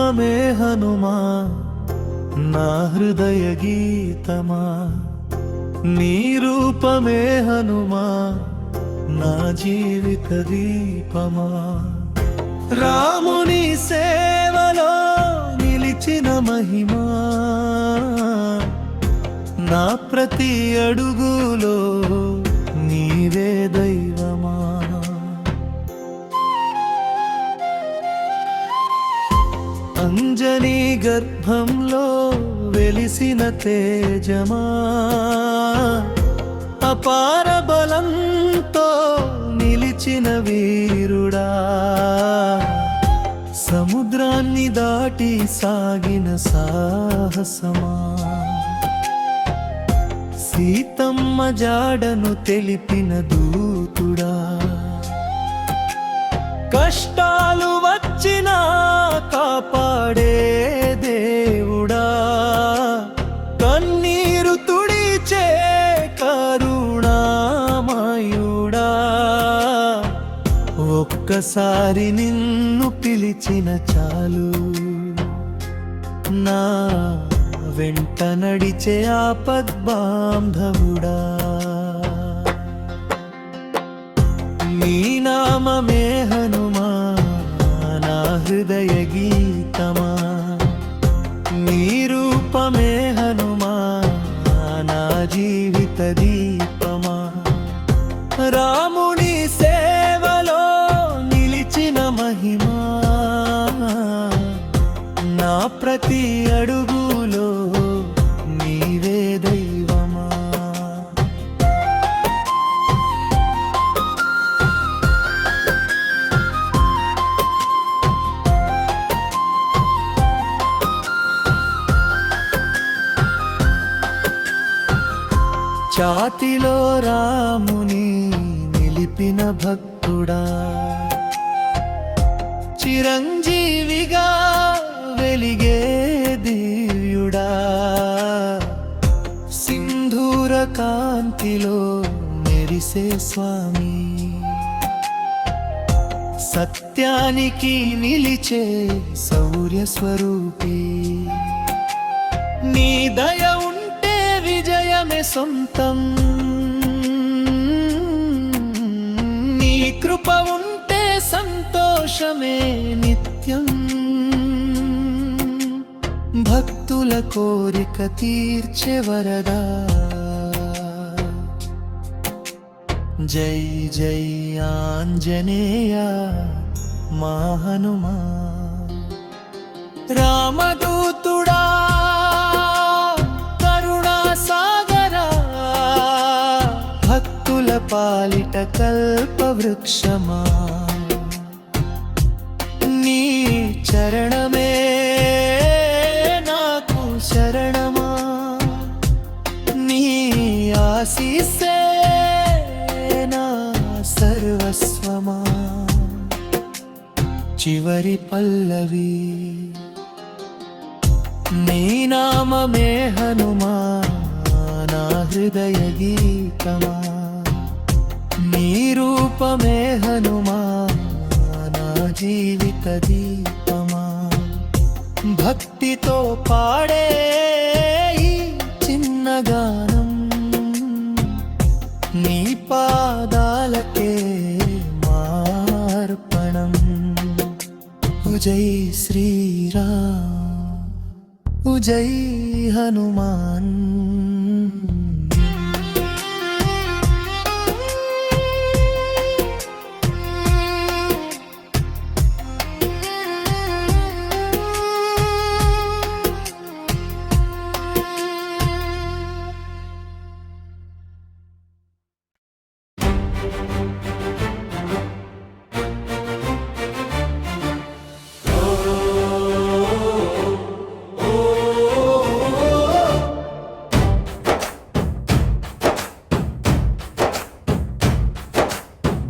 రూపమే హనుమా నా హృదయ గీతమా నీ రూపమే హనుమా నా జీవిత దీపమా రాముని సేవలో నిలిచిన మహిమా నా ప్రతి అడుగులో నీవే దైవమా అంజనీ గర్భంలో వెలిసిన తేజమా అపార బలంతో నిలిచిన వీరుడా సముద్రాన్ని దాటి సాగిన సాహసమా సీతమ్మ జాడను తెలిపిన దూతుడా కష్టాలు వచ్చినా కాపాడే దేవుడా కన్నీరు తుడిచే కరుణామయుడా ఒక్కసారి నిన్ను పిలిచిన చాలు నా వెంట నడిచే ఆపద్బాంధవుడా నీ నామమే హనుమా నా హృదయ గీతమా నీ రూపమే హనుమా నా జీవిత దీపమా రాముని సేవలో నిలిచిన మహిమా నా ప్రతి అడుగులో నీవే దైవమా ఛాతిలో రాముని నిలిపిన భక్తుడా చిరంజీవిగా వెలిగే దివ్యుడా సింధూర కాంతిలో మెరిసే స్వామి సత్యానికి నిలిచే శౌర్య స్వరూపి నీ దయ ఉంటే విజయమే సొంతం నీ కృప ఉంటే సంతోషమే నిత్యం భక్తుల కోరిక తీర్చే వరదా జై జై ఆంజనేయ మా హనుమా రామదూతుడా కరుణా సాగరా భక్తుల పాలిట కల్పవృక్షమా నీ చరణమే నాకు శరణమా నీ ఆశీస్సే నా సర్వస్వమా చివరి పల్లవి నీ నామమే హనుమా నా హృదయ గీతమా నీ రూపమే హనుమా నా జీవిత దీపమా భక్తితో పాడే ఈ చిన్న గానం నీ పాదాలకే మార్పణం జై శ్రీరామ్ జై హనుమాన్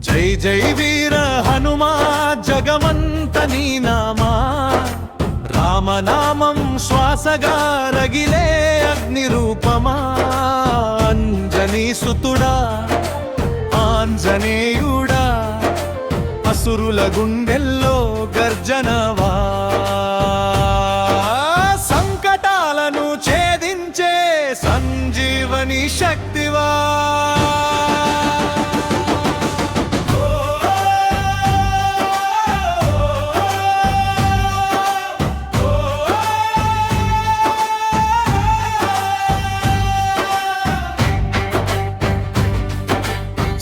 జై జై వీర హనుమా జగమంత నీ నామా రామనామం శ్వాసగా రగిలే అగ్ని రూపమా అంజనీ సుతుడా ఆంజనేయుడా అసురుల గుండెల్లో గర్జనవా శక్తివా.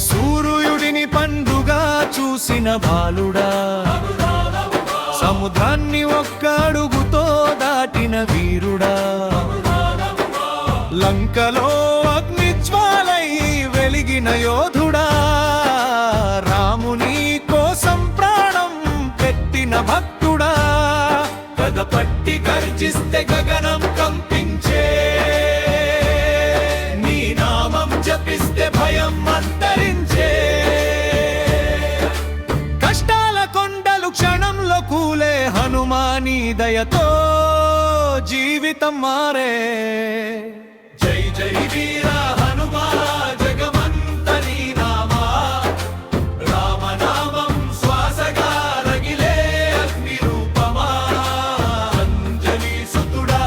సూర్యుడిని పండుగ చూసిన బాలుడా, సముద్రాన్ని ఒక్క అడుగుతో దాటిన వీరుడా, లంకలో అగ్నిజ్వాలై వెలిగిన యోధుడా, రాముని కోసం ప్రాణం పెట్టిన భక్తుడా, పట్టి గర్జిస్తే గగనం కంపించే, నీ నామం జపిస్తే భయం అంతరించే, కష్టాల కొండలు క్షణంలో కూలే, హనుమాని దయతో జీవితం మారే. జై జై వీర హనుమా జగమంత నీ నామా, రామనామం శ్వాసగా రగిలే అగ్ని రూపమా, అంజనీ సుతుడా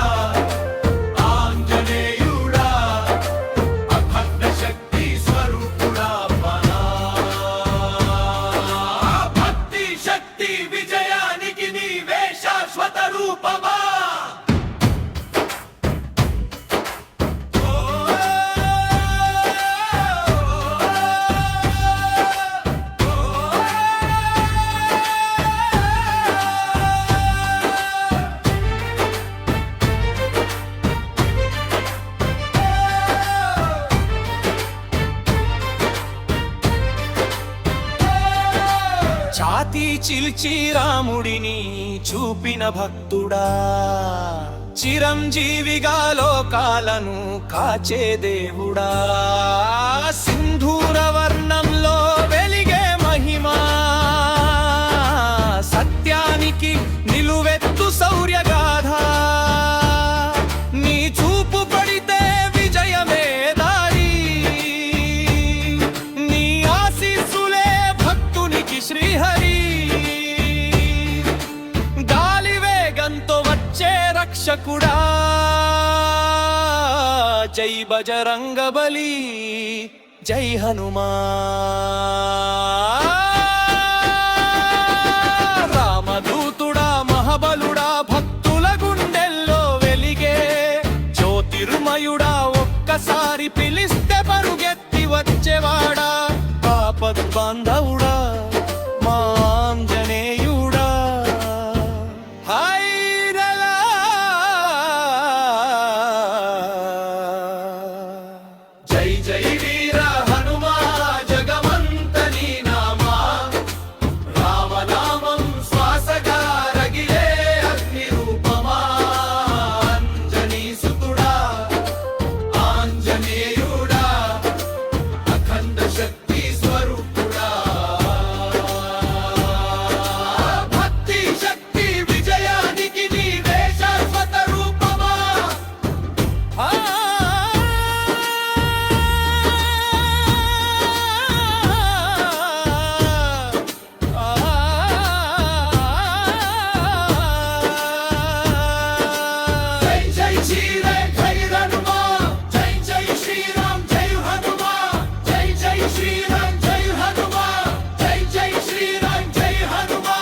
ఆంజనేయుడా, అఖండ శక్తి స్వరూపుడా మనా, భక్తి శక్తి విజయానికి నీవే శాశ్వత రూపమా. ఛాతీ చిల్చి రాముడిని చూపిన భక్తుడా, చిరంజీవిగా లోకాలను కాచే దేవుడా, సింధూర వర్ణంలో వెలిగే మహిమా, సత్యానికి నిలువెత్తు శౌర్యగాథ, నీ చూపు పడితే విజయమే దారి, నీ ఆశీస్సులే భక్తునికి శ్రీహరి, గాలి వేగంతో వచ్చే రక్షకుడా, జై బజరంగ బలి, జై హనుమా. రామదూతుడా మహాబలుడా, భక్తుల గుండెల్లో వెలిగే జ్యోతిర్మయుడా, ఒక్కసారి పిలిస్తే పరుగెత్తి వచ్చేవాడా, ఆపద్బాంధవుడా మా ఆంజనేయుడా. హైరలా జై జై వీర హనుమా జగమంత నీ నామా, రామనామం శ్వాసగా రగిలే అగ్ని రూపమా, అంజనీ సుతుడా ఆంజనేయుడా, అఖండ శక్తి స్వరూపుడా, భక్తి శక్తి విజయానికి నీవే శాశ్వత రూపమా. జై జై శ్రీరామ్ జై హనుమా, జై జై శ్రీరామ్ జై హనుమా, జై జై శ్రీరామ్ జై హనుమా, జై జై శ్రీరామ్ జై హనుమా.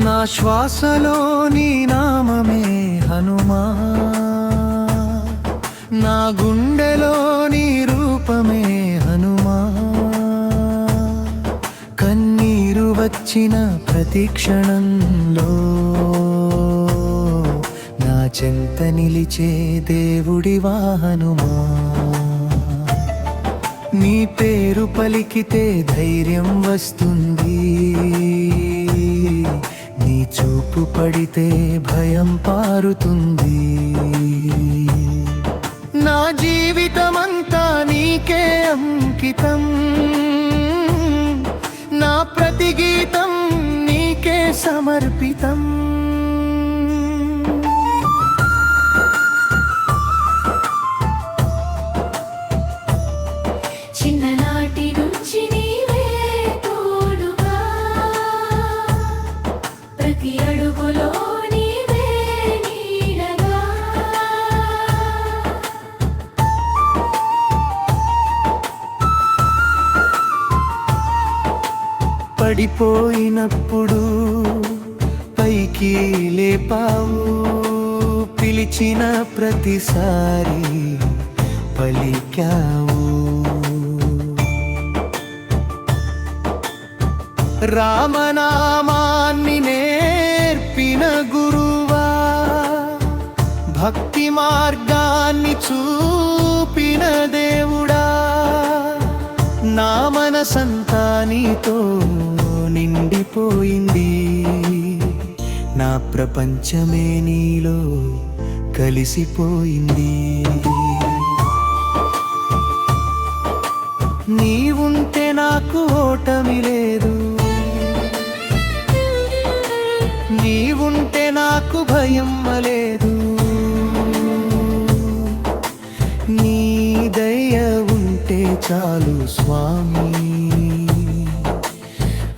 నా శ్వాసలో నీ నామమే హనుమా, నా గుండెలో నీ రూపమే హనుమా, కన్నీరు వచ్చిన ప్రతి క్షణంలో నా చెంత నిలిచే దేవుడివా హనుమా. నీ పేరు పలికితే ధైర్యం వస్తుంది, నీ చూపు పడితే భయం పారుతుంది. నా నా జీవితమంతా నీకే అంకితం, నా ప్రతి గీతం నీకే సమర్పితం. చిన్ననాటి నుంచి నీవే తోడుగా, ప్రతి అడుగులో నీవే నీడగా. పడిపోయినప్పుడు పైకి లేపావు, పిలిచిన ప్రతిసారి పలికావు. రామనామాన్ని నేర్పిన గురువా, భక్తి మార్గాన్ని చూపిన దేవుడా, నా మనసంతా నీతో నిండిపోయింది, నా ప్రపంచమే నీలో కలిసిపోయింది. నీవుంటే నాకు ఓటమి లేదు, నీవుంటే నాకు భయం లేదు, నీ దయ ఉంటే చాలు స్వామి,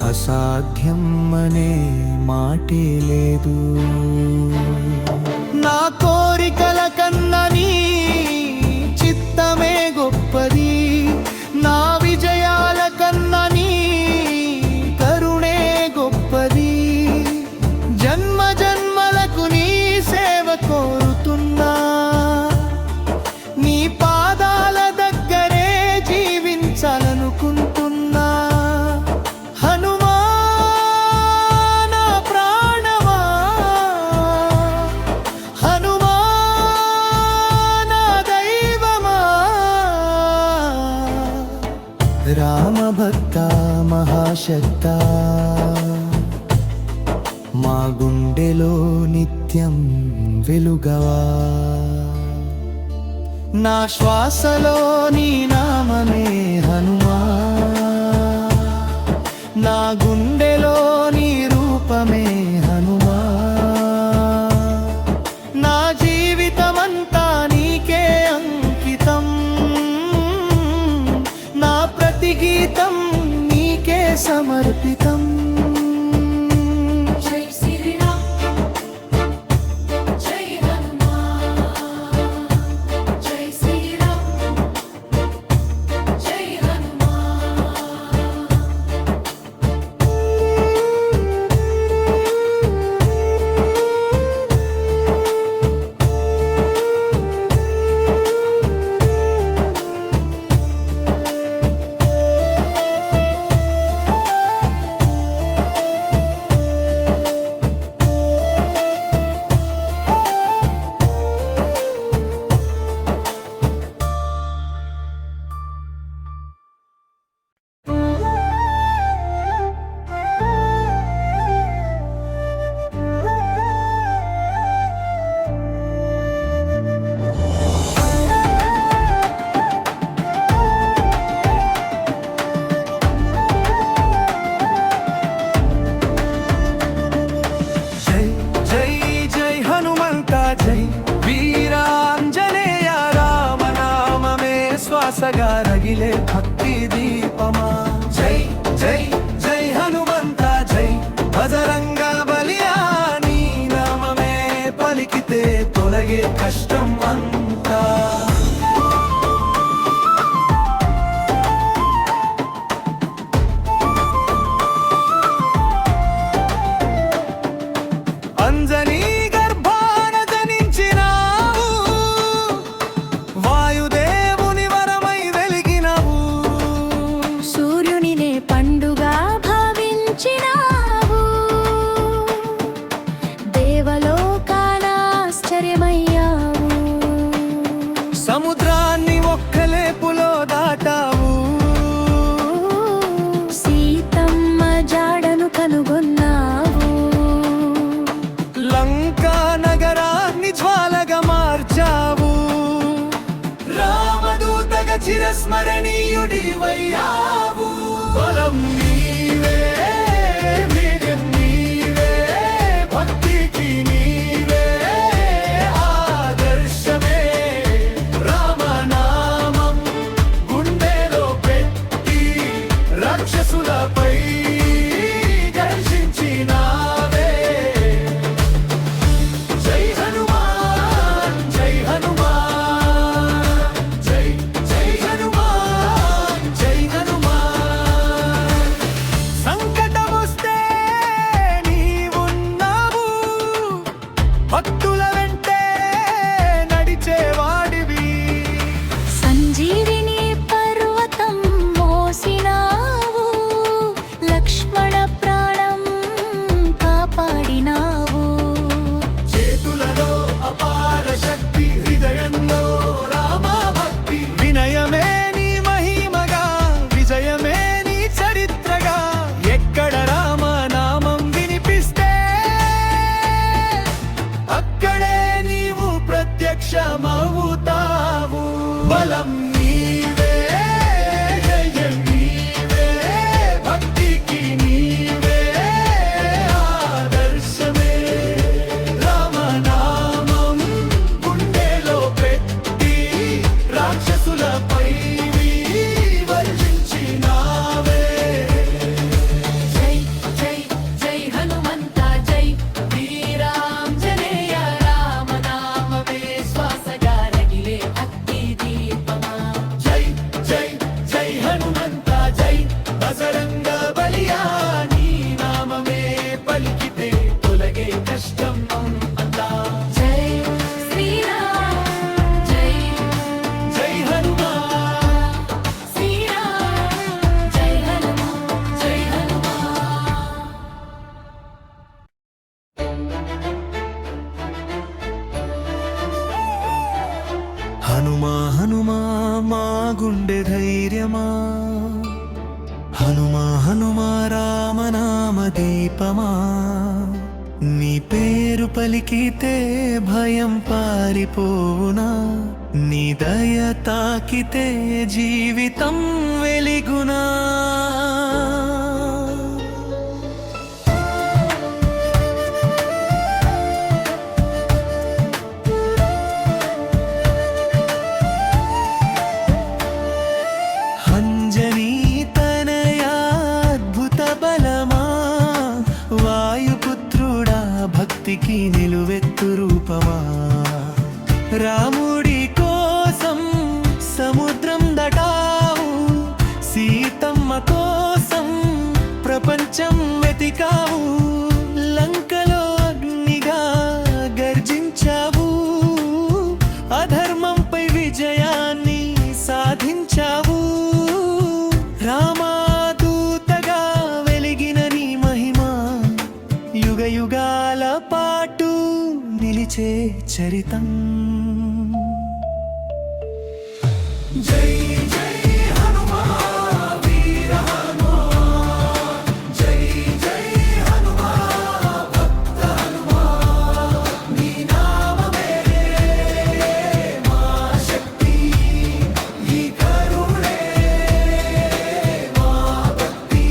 అసాధ్యం అనే మాటే లేదు. నా కోరికల కన్నా నీ చిత్తమే గొప్పది, నా విజయాల కన్నా నీ కరుణే గొప్పది. జన్మ జన్మలకు నీ సేవ కోరుతున్నా, నీ పాదాల దగ్గరే జీవించాలనుకుంటున్నా. హనుమా నా ప్రాణమా, హనుమా నా దైవమా, రామభక్త మహాశక్త, మా గుండెలో నిత్యం వెలుగవా. నా శ్వాసలో నీ నామమే హనుమా, నా గుండెలో నీ రూపమే హనుమా. నా జీవితమంతా నీకే అంకితం, నా ప్రతి గీతం నీకే సమర్పితం. జై శ్రీరామ్, జై హనుమాన్, జై శ్రీరామ్, జై హనుమాన్. శ్వాసగా రగిలే భక్తి దీపమా. జై జై జై హనుమంత, జై బజరంగ బలియా, నీ నామమే పలికితే తొలగే కష్టం అంతా. అంజనీ గర్భాన జనించినావు, వాయుదేవుని వరమై వెలిగినవు, సూర్యునినే పండుగా భావించినావు, దేవలోకాన ఆశ్చర్యమయ్యావు. చిరస్మరణీయుడివయ్యావు బలం నీవే వీర్యం నీవే భక్తికి నీవే ఆదర్శమే రామనామం గుండెలో పెట్టి రాక్షసులపై దర్శించినావే జై హనుమాన్ జై హనుమాన్ జై జై హనుమాన్ జై హనుమాన్ సంకటమొస్తే నీవున్నావు భక్తుల వెంటే నడిచేవాడివి సంజీవిని పర్వతం మోసినావు లక్ష్మణ ప్రాణం కాపాడినావు చేతులలో అపార శక్తి హృదయంలో రామ భక్తి వినయమే నీ మహిమగా విజయమే నీ చరిత్రగా ఎక్కడ రామనామం వినిపిస్తే అక్కడే నీవు ప్రత్యక్షమవుతావు బలం నీవే జయం నీవే భక్తికి నీవే ఆదర్శమే రామనామం గుండెలో పెట్టి రాక్షసులపై వర్షించినావే జై జై జై హనుమంత జై వీరాంజనేయ రామనామమే శ్వాసగా రగిలే అగ్ని దీపమా జై జై జై హనుమంత జై బజరంగ బలియా నీ నామమే పలికితే తొలగే కష్టం అంతా జై శ్రీరామ్ జై జై హనుమాన్ శ్రీరామ్ జై హనుమాన్ జై హనుమాన్ హనుమా హనుమా మా గుండె ధైర్యమా హనుమా హనుమా రామనామ దీపమా నీ పేరు పలికితే భయం పారిపోవునా నీ దయ తాకితే జీవితం వెలిగునా అంజనీ తనయా అద్భుత బలమా వాయుపుత్రుడా భక్తికి నిలువెత్తు రూపమా రాముడి కోసం సముద్రం దటావు సీతమ్మ కోసం ప్రపంచం వెతికావు లంకలో అగ్నిగా గర్జించావు అధర్మంపై విజయాన్ని సాధించావు రామదూతగా వెలిగిన నీ మహిమ యుగ యుగాల పాటు నిలిచే చరితం జై జై హనుమాన్ వీర హనుమాన్ జై జై హనుమాన్ భక్త హనుమాన్ నీ నామమే మా శక్తి ఈ కరుణే మా భక్తి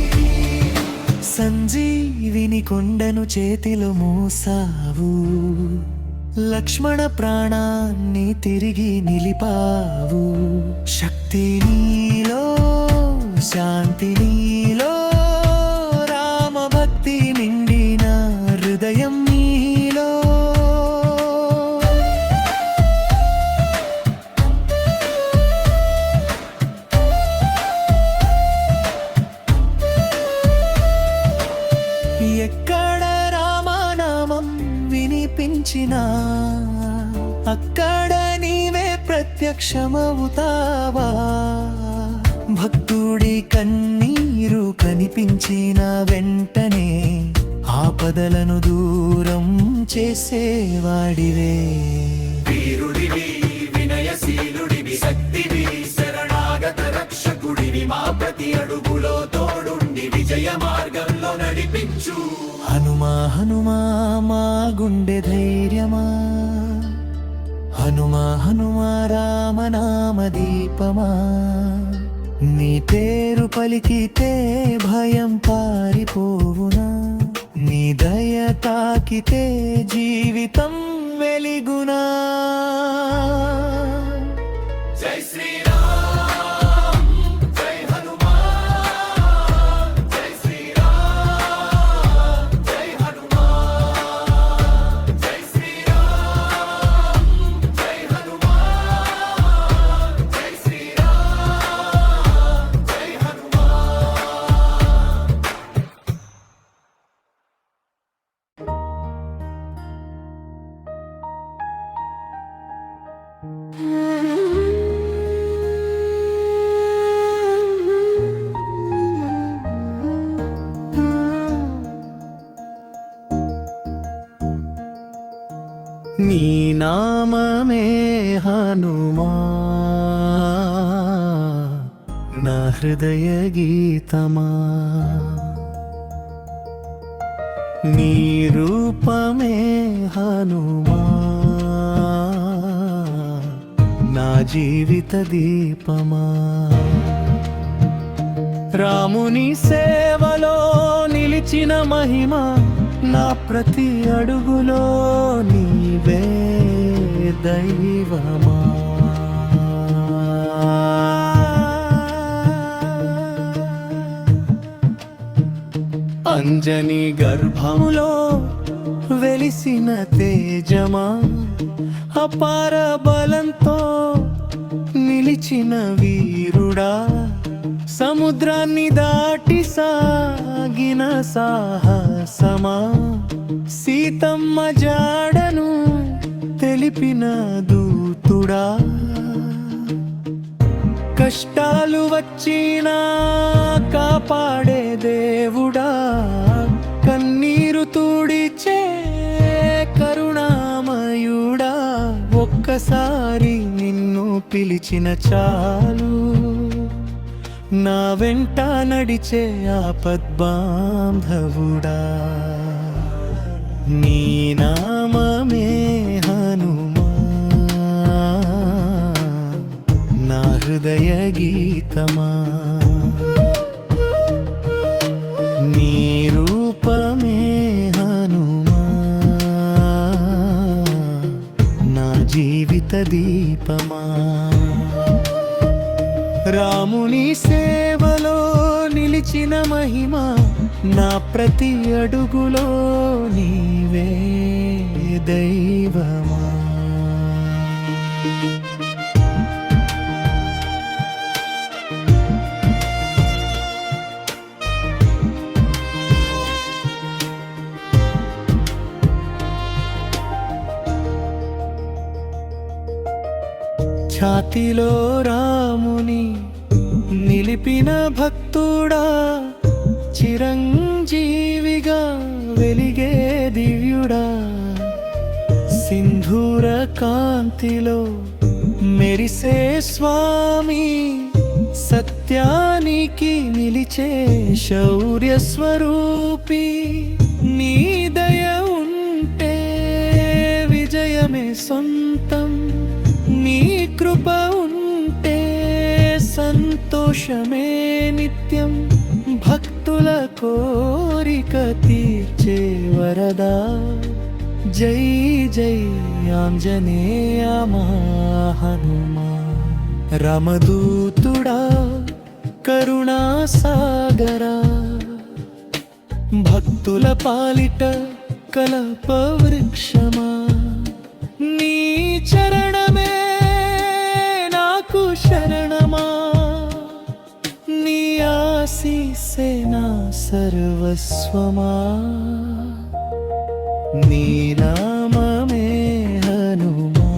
సంజీవిని కొండను చేతిలో మోసావు లక్ష్మణ ప్రాణాన్ని తిరిగి నిలిపావు శక్తి నీలో శాంతి నీలో రామభక్తి నిండిన హృదయం నీలో ఎక్కడ రామనామం వినిపించినా అక్కడ నీవే ప్రత్యక్షమవుతావా భక్తుడి కన్నీరు కనిపించిన వెంటనే ఆపదలను దూరం చేసేవాడివే వీరుడివి వినయశీలుడివి శక్తివి శరణాగత రక్షకుడివి మా ప్రతి అడుగులో తోడుండి విజయ మార్గంలో నడిపించు హనుమా హనుమా మా గుండె ధైర్యమా హనుమా హనుమా రామనామ దీపమా నీ పేరు పలికితే భయం పారిపోవునా, నీ దయ తాకితే జీవితం వెలిగునా. జై శ్రీరామ్ జై హనుమాన్, జై శ్రీరామ్ జై హనుమాన్, జై శ్రీరామ్ జై హనుమాన్, జై శ్రీరామ్ జై హనుమాన్. నీ నామమే హనుమా, నా హృదయ గీతమా. నీ రూపమే హనుమా, నా జీవిత దీపమా. రాముని సేవలో నిలిచిన మహిమ, నా ప్రతి అడుగులో నీవే దైవమా. అంజని గర్భములో వెలిసిన తేజమా, అపార బలంతో నిలిచిన వీరుడా. సముద్రాన్ని దాటి సాగిన సాహసమా, సీతమ్మ జాడను తెలిపిన దూతుడా. కష్టాలు వచ్చినా కాపాడే దేవుడా, కన్నీరు తుడిచే కరుణామయుడా. ఒక్కసారి నిన్ను పిలిచిన చాలు, నా వెంట నడిచే ఆపద్బాంధవుడా. నీ నామమే హనుమా, నా హృదయ గీతమా. నీ రూపమే హనుమా, నా జీవిత దీపమా. రాముని సేవలో నిలిచిన మహిమ, నా ప్రతి అడుగులో నీవే దైవమా. ఛాతిలో రాముని నిలిపిన భక్తుడా, చిరంజీవిగా వెలిగే దివ్యుడా. సింధూర కాంతిలో మెరిసే స్వామి, సత్యానికి నిలిచే శౌర్య స్వరూపి. నీ దయ ఉంటే విజయమే సొంతం, నీ కృప ఉంటే సంతోషమే నిత్యం. భక్తుల కోరిక తీర్చే వరదా, జై జై ఆంజనేయ మా హనుమా. రామదూతుడా కరుణా సాగరా, భక్తుల పాలిట కల్ప వృక్షమా. నీ చరణమే నాకు శరణమా, నీ ఆశీస్సే నా సర్వస్వమా. నీ నామమే హనుమా,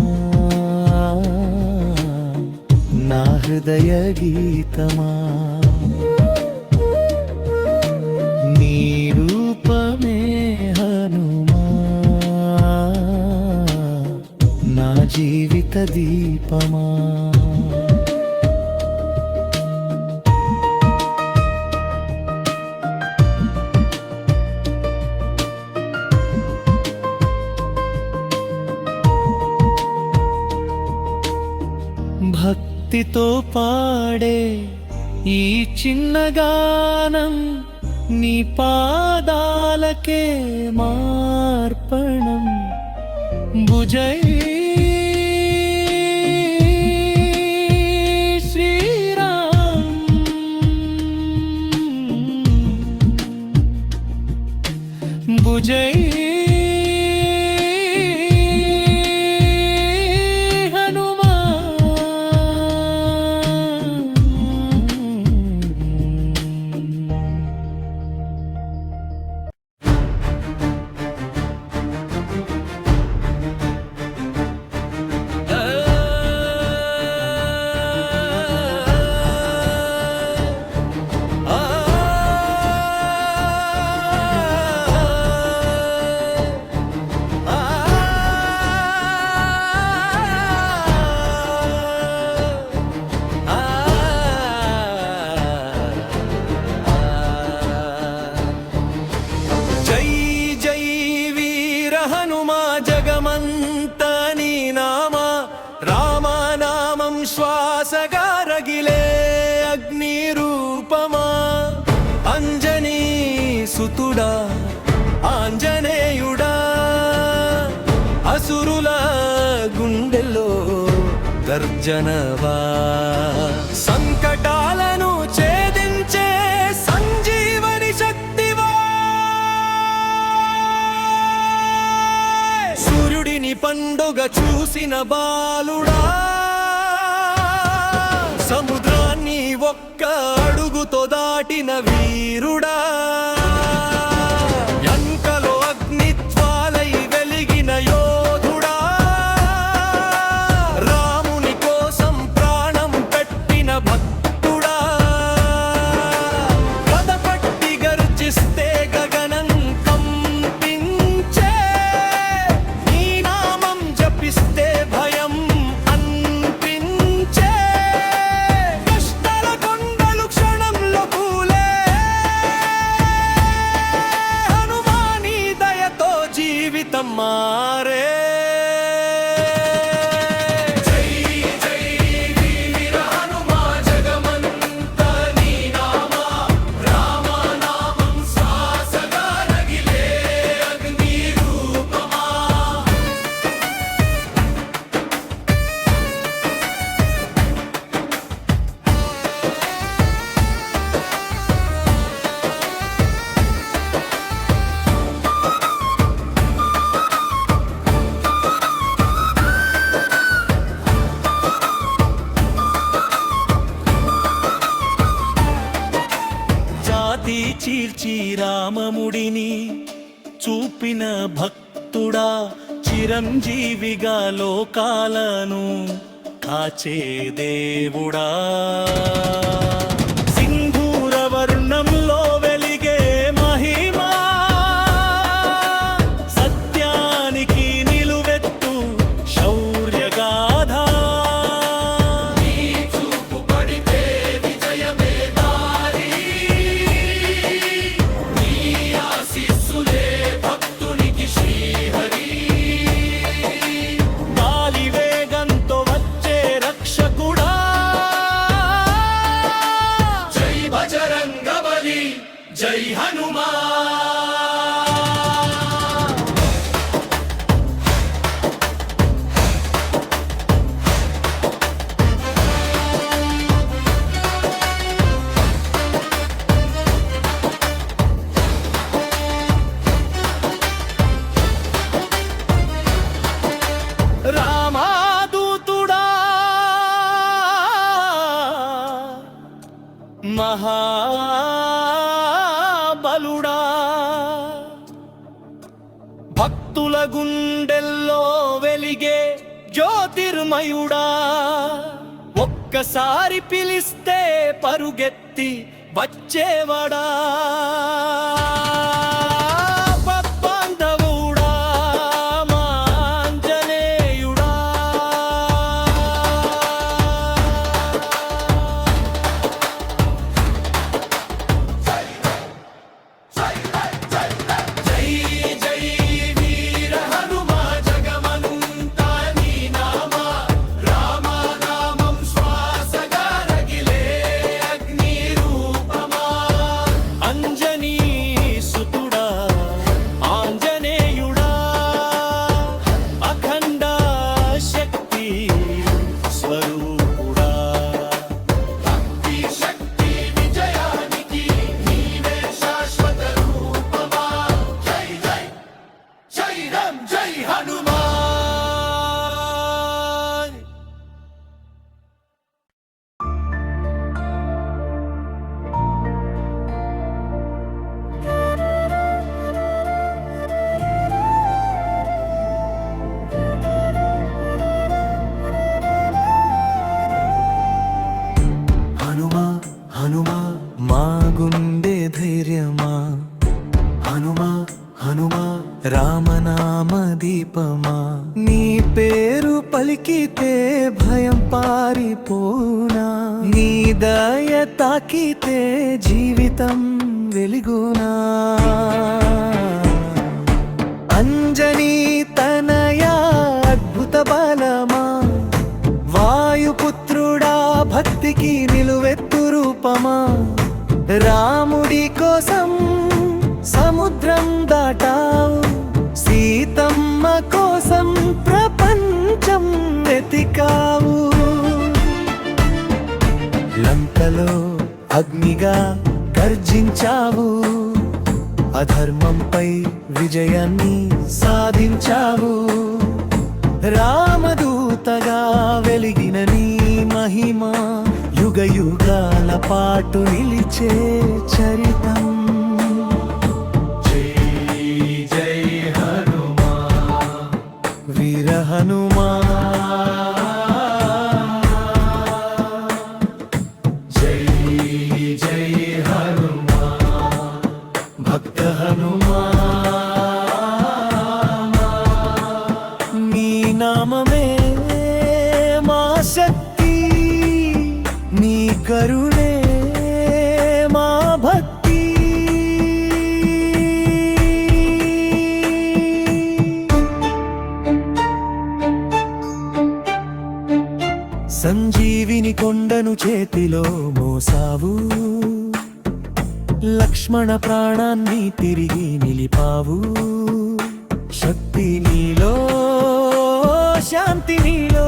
నా హృదయ గీతమా. నీ రూపమే హనుమా, నా జీవిత దీపమా. భక్తితో పాడే ఈ చిన్న గానం నీ పాదాలకే మార్పణం భుజై శ్రీరామ్ భుజై శ్వాసగా రగిలే అగ్ని రూపమా అంజనీ సుతుడా ఆంజనేయుడా అసురుల గుండెల్లో గర్జనవా సంకటాలను ఛేదించే సంజీవని శక్తివా సూర్యుడిని పండుగ చూసిన బాలుడా సముద్రాన్ని ఒక్క అడుగుతో దాటిన వీరుడా యంకలో అగ్నిజ్వాలై వెలిగిన యోధుడా రాముని కోసం ప్రాణం పెట్టిన భక్తుడా పదపట్టి గర్జిస్తే గగనం కంపించే నీ నామం జపిస్తే భయం మారే చీల్చి రామముడిని చూపిన భక్తుడా చిరంజీవిగా లోకాలను కాచే దేవుడా సింధూర వర్ణంలో వెలిగే మహిమా సత్యానికి నిలువెత్తు శౌర్యగాథా జై హనుమా రామాదూతుడా మహాబలుడా భక్తుల గుండెల్లో వెలిగే జ్యోతిర్మయుడా ఒక్కసారి పిలిస్తే పరుగెత్తి వచ్చేవాడా అగ్ని హనుమా హనుమా రామనామ దీపమా నీ పేరు పలికితే భయం పారిపోనా నీ దయ తాకితే జీవితం వెలుగునా అంజనీ తనయా అద్భుత బలమా వాయుపుత్రుడా భక్తికి నిలువెత్తు రూపమా రాముడి కోసం సముద్రం దాటావు సీతమ్మ కోసం ప్రపంచం వెతికావు లంకలో అగ్నిగా గర్జించావు అధర్మంపై విజయాన్ని సాధించావు రామదూతగా వెలిగిన నీ మహిమ యుగ యుగాల పాటు నిలిచే చరితం జై జై హనుమా వీర హనుమా జై జై హనుమా భక్త హనుమా నీ నామమే మా శక్తి నీ కరుణే మా భక్తి సంజీవిని కొండను చేతిలో మోసావు లక్ష్మణ ప్రాణాన్ని తిరిగి నిలిపావు శక్తి నీలో శాంతి నీలో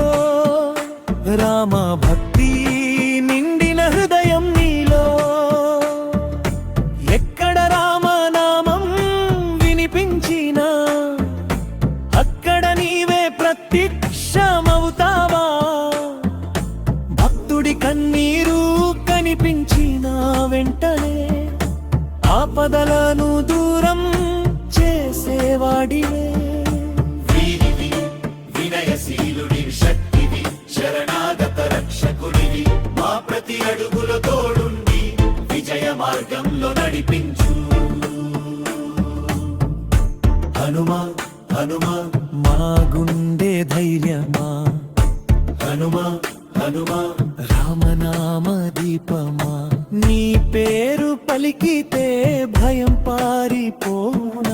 రామ భక్తి నిండిన హృదయం నీలో ఎక్కడ రామనామం వినిపించినా అక్కడ నీవే ప్రత్యక్షమవుతావా భక్తుడి కన్నీరు కనిపించిన వెంటనే ఆపదలను దూరం చేసేవాడివే వీరివి వినయశీలుడి శక్తివి శరణాగత రక్షకుడివి మా ప్రతి అడుగులో తోడుండి విజయ మార్గంలో నడిపించు హనుమా హనుమా మా గుండె ధైర్యమా హనుమా హనుమా రామనామ దీపమా నీ పేరు పలికితే భయం పారిపోనా